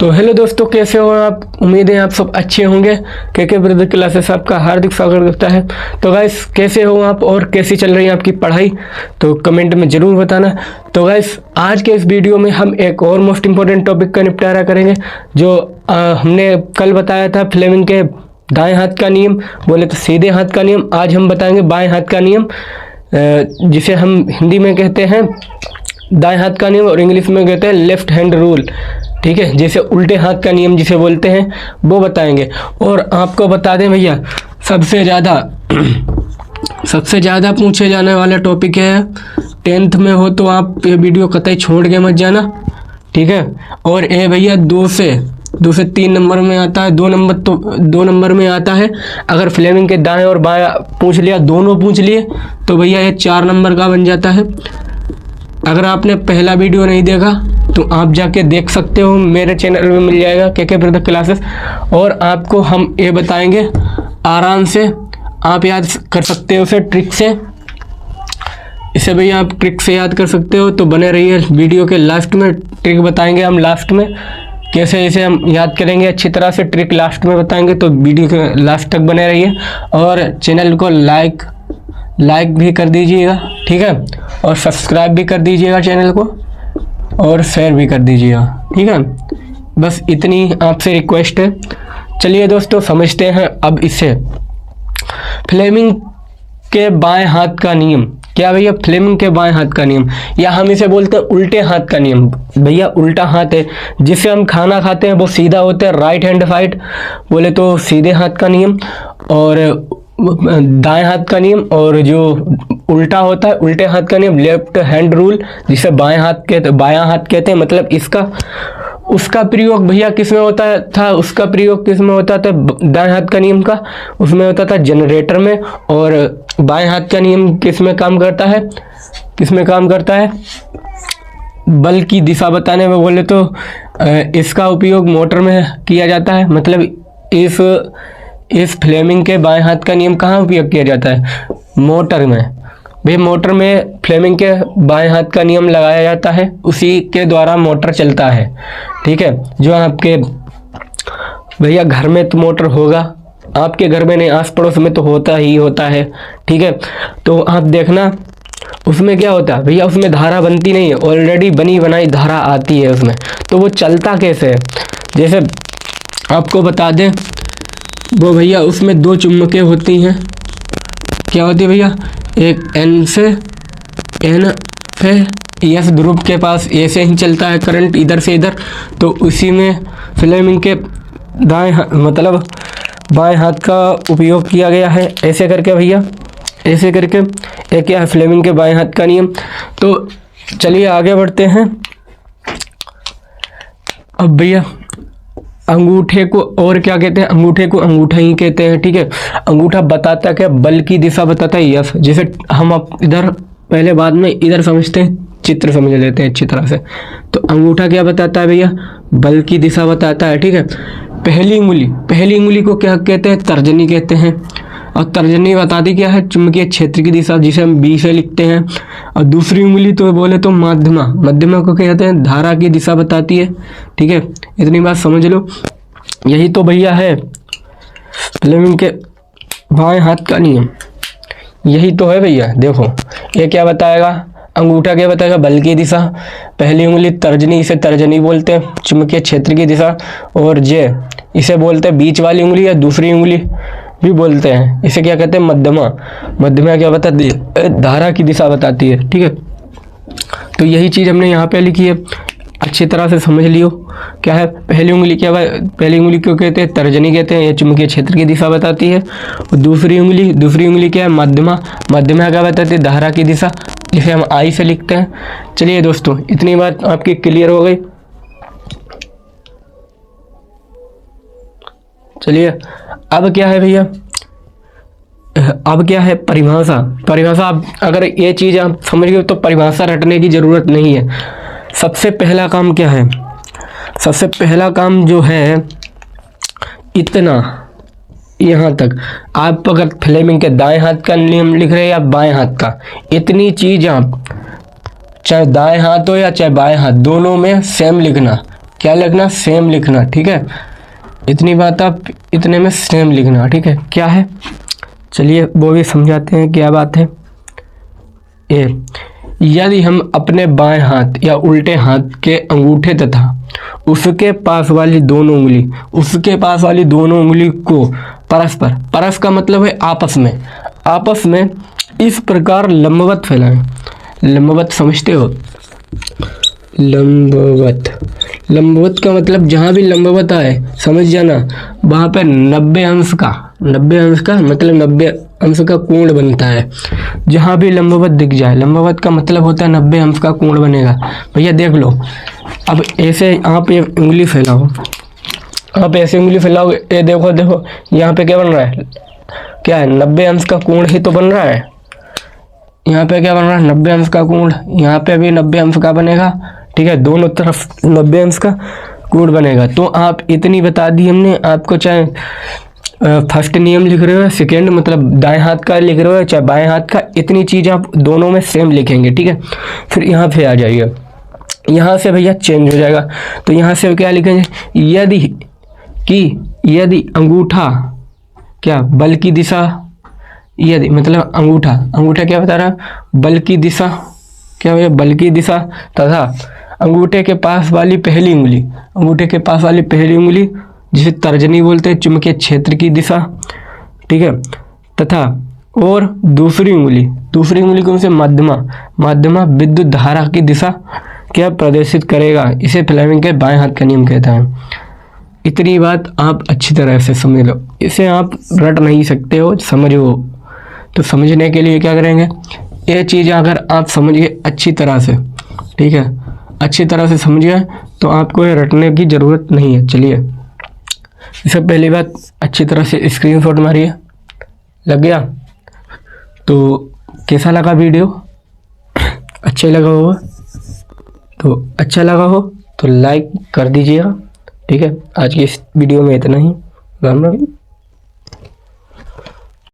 तो हेलो दोस्तों, कैसे हो आप? उम्मीद है आप सब अच्छे होंगे। के ब्रदर क्लासेस आपका हार्दिक स्वागत करता है। तो गाइस, कैसे हो आप और कैसी चल रही है आपकी पढ़ाई? तो कमेंट में ज़रूर बताना। तो गाइस, आज के इस वीडियो में हम एक और मोस्ट इम्पोर्टेंट टॉपिक का निपटारा करेंगे जो हमने कल बताया था। फ्लेमिंग के दाएं हाथ का नियम, बोले तो सीधे हाथ का नियम। आज हम बताएंगे बाएं हाथ का नियम, जिसे हम हिंदी में कहते हैं दाएं हाथ का नियम और इंग्लिश में कहते हैं लेफ्ट हैंड रूल। ठीक है, जैसे उल्टे हाथ का नियम जिसे बोलते हैं वो बताएंगे। और आपको बता दें भैया, सबसे ज़्यादा पूछे जाने वाला टॉपिक है। 10th में हो तो आप ये वीडियो कतई छोड़ के मत जाना, ठीक है। और ये भैया 2 से 3 नंबर में आता है। 2 नंबर में आता है। अगर फ्लेमिंग के दाएं और बाएं पूछ लिया, दोनों पूछ लिए, तो भैया ये 4 नंबर का बन जाता है। अगर आपने पहला वीडियो नहीं देखा तो आप जाके देख सकते हो, मेरे चैनल में मिल जाएगा के ब्रदर क्लासेस। और आपको हम ये बताएंगे आराम से, आप याद कर सकते हो उसे ट्रिक से। इसे भैया आप ट्रिक से याद कर सकते हो, तो बने रहिए वीडियो के लास्ट में। ट्रिक बताएंगे हम लास्ट में, कैसे इसे हम याद करेंगे अच्छी तरह से। ट्रिक लास्ट में बताएंगे, तो वीडियो के लास्ट तक बने रहिए। और चैनल को लाइक भी कर दीजिएगा, ठीक है। और सब्सक्राइब भी कर दीजिएगा चैनल को, और शेयर भी कर दीजिएगा, ठीक है। बस इतनी आपसे रिक्वेस्ट है। चलिए दोस्तों, समझते हैं अब इसे। फ्लेमिंग के बाएं हाथ का नियम क्या भैया? फ्लेमिंग के बाएं हाथ का नियम, या हम इसे बोलते हैं उल्टे हाथ का नियम। भैया उल्टा हाथ है, जिससे हम खाना खाते हैं वो सीधा होता है, राइट हैंड साइड, बोले तो सीधे हाथ का नियम। और दाएं हाथ का नियम, और जो उल्टा होता है उल्टे हाथ का नियम लेफ्ट हैंड रूल, जिसे बाएं हाथ कहते हैं। मतलब उसका प्रयोग भैया किस में होता था? उसका प्रयोग किस में होता था? दाएं हाथ का नियम का उसमें होता था जनरेटर में। और बाएं हाथ का नियम किस में काम करता है? बल की दिशा बताने में, बोले तो इसका उपयोग मोटर में किया जाता है। मतलब इस फ्लेमिंग के बाएं हाथ का नियम कहाँ उपयोग किया जाता है? मोटर में। भाई मोटर में फ्लेमिंग के बाएं हाथ का नियम लगाया जाता है, उसी के द्वारा मोटर चलता है, ठीक है। जो आपके भैया घर में तो मोटर होगा, आपके घर में नहीं, आस पड़ोस में तो होता ही होता है, ठीक है। तो आप देखना उसमें क्या होता है भैया, उसमें धारा बनती नहीं है, ऑलरेडी बनी बनाई धारा आती है उसमें। तो वो चलता कैसे है? जैसे आपको बता दें, वो भैया उसमें 2 चुम्बकें होती हैं। क्या होती है भैया? एक N से S ध्रुव के पास ऐसे ही चलता है करंट इधर से इधर। तो उसी में फ्लेमिंग के मतलब बाएं हाथ का उपयोग किया गया है। ऐसे करके भैया, ऐसे करके एक क्या है फ्लेमिंग के बाएं हाथ का नियम। तो चलिए आगे बढ़ते हैं। अब भैया अंगूठे को और क्या कहते हैं? अंगूठे को अंगूठा ही कहते हैं, ठीक है। अंगूठा बताता क्या? बल की दिशा बताता है यस। जैसे हम अब इधर पहले बाद में इधर समझते हैं, चित्र समझ लेते हैं अच्छी तरह से। तो अंगूठा क्या बताता है भैया? बल की दिशा बताता है, ठीक है। पहली उंगली को क्या कहते हैं? तर्जनी कहते हैं। और तर्जनी बताती क्या है? चुंबकीय क्षेत्र की दिशा, जिसे हम B से लिखते हैं। और दूसरी उंगली तो बोले तो मध्यमा को कहते हैं, धारा की दिशा बताती है, ठीक है। इतनी बात समझ लो। यही तो भैया है फ्लेमिंग के बाएं हाथ का नियम, यही तो है भैया। देखो ये क्या बताएगा? अंगूठा क्या बताएगा? बल की दिशा। पहली उंगली तर्जनी, इसे तर्जनी बोलते हैं, चुंबकीय क्षेत्र की दिशा। और इसे बोलते हैं बीच वाली उंगली, या दूसरी उंगली भी बोलते हैं, इसे क्या कहते हैं? मध्यमा क्या बताती है? धारा की दिशा बताती है, ठीक है। तो यही चीज़ हमने यहाँ पे लिखी है, अच्छी तरह से समझ लियो। क्या है पहली उंगली? पहली उंगली क्यों कहते हैं? तर्जनी कहते हैं, ये चुंबकीय क्षेत्र की दिशा बताती है। और दूसरी उंगली क्या है? मध्यमा क्या बताती है? धारा की दिशा, जिसे हम I से लिखते हैं। चलिए दोस्तों, इतनी बात आपकी क्लियर हो गई। चलिए अब क्या है भैया? अब क्या है? परिभाषा। आप अगर ये चीज़ आप समझ गए तो परिभाषा रटने की ज़रूरत नहीं है। सबसे पहला काम क्या है? सबसे पहला काम जो है, इतना यहाँ तक आप अगर फ्लेमिंग के दाएं हाथ का नियम लिख रहे हैं या बाएं हाथ का, इतनी चीज़ आप चाहे दाएं हाथ हो या चाहे बाएं हाथ, दोनों में सेम लिखना। क्या लिखना, सेम लिखना, ठीक है। इतनी बात आप इतने में सेम लिखना, ठीक है। क्या है, चलिए वो भी समझाते हैं क्या बात है। ए, यदि हम अपने बाएं हाथ या उल्टे हाथ के अंगूठे तथा उसके पास वाली दोनों उंगली, उसके पास वाली दोनों उंगली को परस्पर, परस का मतलब है आपस में इस प्रकार लंबवत फैलाएं। लंबवत समझते हो, लंबवत का मतलब जहाँ भी लंबवत आए समझ जाना वहाँ पे 90 अंश का मतलब 90 अंश का कोण बनता है। जहाँ भी लंबवत दिख जाए, लंबवत का मतलब होता है 90 अंश का कोण बनेगा। भैया देख लो, अब ऐसे आप ये उंगली फैलाओ, आप ऐसे उंगली फैलाओ, ये देखो यहाँ पे क्या बन रहा है, क्या है, 90 अंश का कोण ही तो बन रहा है। यहाँ पे क्या बन रहा है, 90 अंश का कोण, यहाँ पे भी 90 अंश का बनेगा, ठीक है। दोनों तरफ 90 अंश का कोण बनेगा। तो आप इतनी बता दी हमने आपको, चाहे फर्स्ट नियम लिख रहे हो, सेकेंड मतलब दाएं हाथ का लिख रहे हो, चाहे बाएं हाथ का, इतनी चीज़ आप दोनों में सेम लिखेंगे, ठीक है। फिर यहाँ पे आ जाइए, यहाँ से भैया चेंज हो जाएगा। तो यहाँ से क्या लिखेंगे, यदि अंगूठा क्या बल की दिशा, यदि मतलब अंगूठा क्या बता रहा है, बल की दिशा, क्या भैया बल की दिशा, तथा अंगूठे के पास वाली पहली उंगली जिसे तर्जनी बोलते हैं, चुंबकीय क्षेत्र की दिशा, ठीक है। तथा और दूसरी उंगली कौन से, मध्यमा विद्युत धारा की दिशा क्या प्रदर्शित करेगा। इसे फ्लेमिंग के बाएं हाथ का नियम कहता है। इतनी बात आप अच्छी तरह से समझ लो, इसे आप रट नहीं सकते हो, समझो। तो समझने के लिए क्या करेंगे, ये चीज़ अगर आप समझ गए अच्छी तरह से, ठीक है, अच्छी तरह से समझ गए तो आपको ये रटने की ज़रूरत नहीं है। चलिए, इससे पहली बात अच्छी तरह से स्क्रीनशॉट मारिए, लग गया। तो कैसा लगा वीडियो, अच्छा लगा हो तो लाइक कर दीजिएगा, ठीक है। आज की इस वीडियो में इतना ही, राम राम।